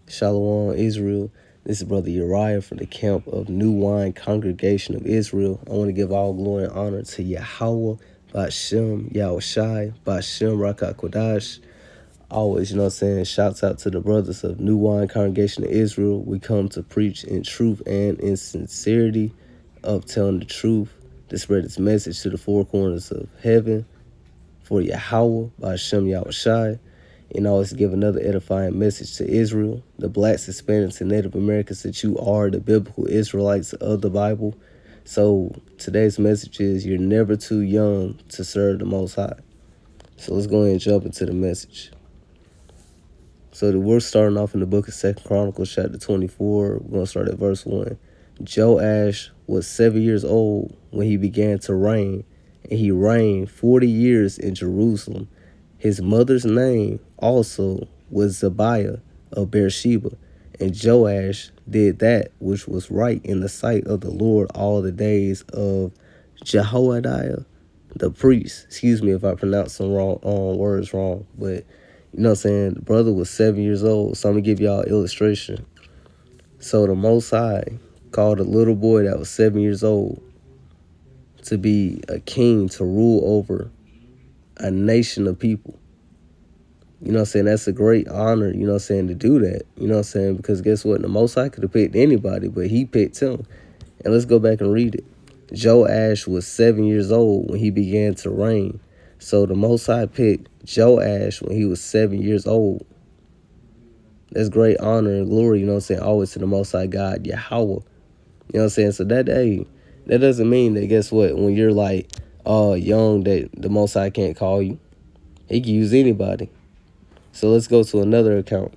Shalom, Israel. This is Brother Uriah from the camp of New Wine Congregation of Israel. I want to give all glory and honor to Yahawah, Bashem, YAHAWASHI, Bashem, Rakakodash. Always, shouts out to the brothers of New Wine Congregation of Israel. We come to preach in truth and in sincerity of telling the truth, to spread its message to the four corners of heaven for Yahawah, Bashem, YAHAWASHI, and always give another edifying message to Israel, the blacks, Hispanics, and Native Americans, that you are the biblical Israelites of the Bible. So today's message is you're never too young to serve the Most High. So let's go ahead and jump into the message. So we're starting off in the book of 2 Chronicles, chapter 24. We're going to start at verse 1. Joash was 7 years old when he began to reign, and he reigned 40 years in Jerusalem. His mother's name also was Zebiah of Beersheba, and Joash did that which was right in the sight of the Lord all the days of Jehoiada, the priest. Excuse me if I pronounce some words wrong, but the brother was 7 years old. So I'm going to give y'all an illustration. So the Most High called a little boy that was 7 years old to be a king, to rule over a nation of people. That's a great honor, to do that, because guess what? The Most High could have picked anybody, but he picked him. And let's go back and read it. Joash was 7 years old when he began to reign. So the Most High picked Joash when he was 7 years old. That's great honor and glory, always to the Most High God, Yahawah. So that doesn't mean that, guess what, when you're young, that the Most High can't call you. He can use anybody. So let's go to another account.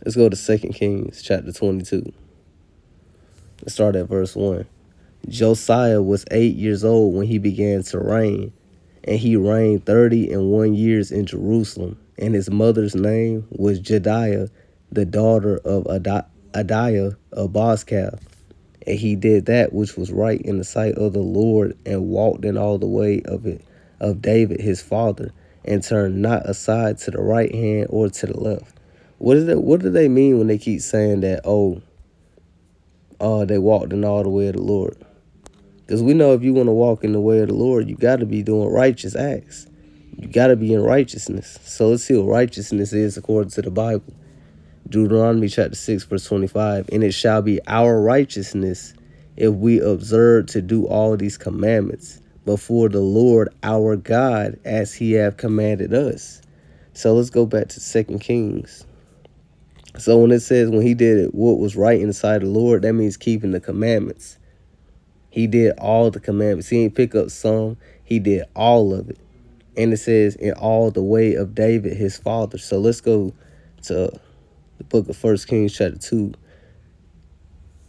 Let's go to 2 Kings chapter 22. Let's start at verse 1. Josiah was 8 years old when he began to reign, and he reigned 31 years in Jerusalem. And his mother's name was Jediah, the daughter of Adiah of Bozkath. And he did that which was right in the sight of the Lord, and walked in all the way of David his father, and turned not aside to the right hand or to the left. What do they mean when they keep saying that, they walked in all the way of the Lord? Because we know if you want to walk in the way of the Lord, you got to be doing righteous acts. You got to be in righteousness. So let's see what righteousness is according to the Bible. Deuteronomy chapter 6, verse 25. And it shall be our righteousness if we observe to do all these commandments before the Lord our God, as he hath commanded us. So let's go back to 2 Kings. So when it says when he did what was right in the sight of the Lord, that means keeping the commandments. He did all the commandments. He didn't pick up some. He did all of it. And it says in all the way of David his father. So let's go to the book of 1 Kings chapter 2.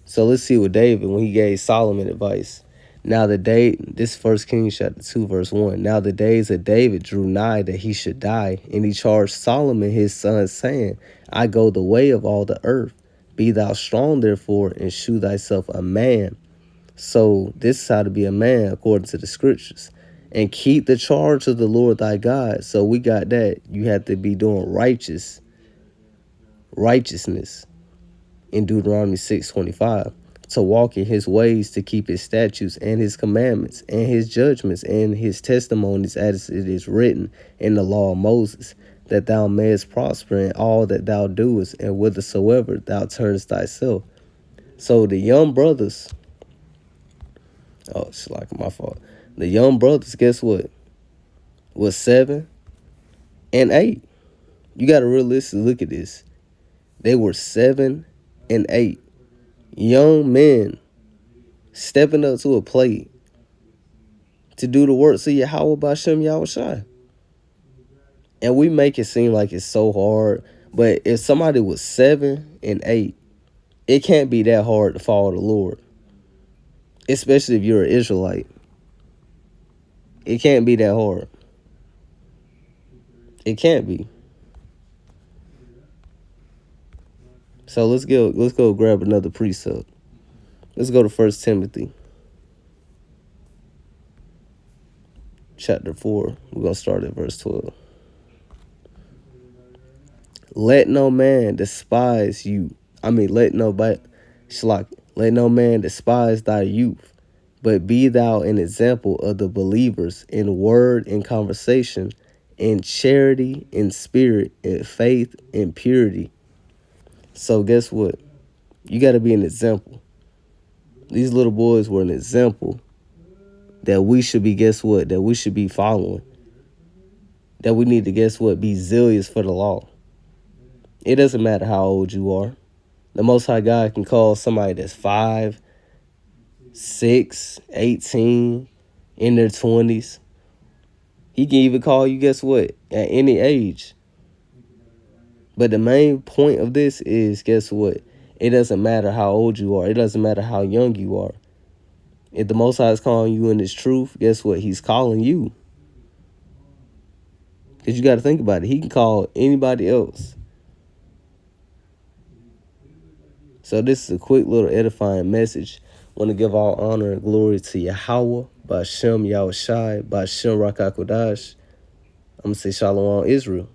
So let's see what David, when he gave Solomon advice. Now this 1 Kings chapter 2 verse 1. Now the days of David drew nigh that he should die, and he charged Solomon his son, saying, I go the way of all the earth. Be thou strong therefore, and shew thyself a man. So this is how to be a man according to the scriptures. And keep the charge of the Lord thy God. So we got that. You have to be doing righteousness in Deuteronomy 6:25. To walk in his ways, to keep his statutes and his commandments and his judgments and his testimonies, as it is written in the law of Moses, that thou mayest prosper in all that thou doest, and whithersoever thou turnest thyself. So the young brothers, it's like my fault. The young brothers, guess what? Was 7 and 8. You got to realistically look at this. They were 7 and 8. Young men stepping up to a plate to do the works of Yahawah Bashem Yahawashi. And we make it seem like it's so hard. But if somebody was 7 and 8, it can't be that hard to follow the Lord. Especially if you're an Israelite. It can't be that hard. It can't be. So let's go grab another precept. Let's go to 1 Timothy chapter 4. We're going to start at verse 12. Let no man despise you. Let no man despise thy youth, but be thou an example of the believers in word and conversation, in charity, in spirit, in faith, in purity. So guess what? You got to be an example. These little boys were an example that we should be, guess what? That we should be following. That we need to, guess what? Be zealous for the law. It doesn't matter how old you are. The Most High God can call somebody that's 5, 6, 18, in their 20s. He can even call you, guess what? At any age. But the main point of this is, guess what? It doesn't matter how old you are. It doesn't matter how young you are. If the Most High is calling you in His truth, guess what? He's calling you. Because you got to think about it. He can call anybody else. So this is a quick little edifying message. I want to give all honor and glory to Yahawah, Bashem YAHAWASHI, Bashem Rakakodash. I'm going to say Shalom Israel.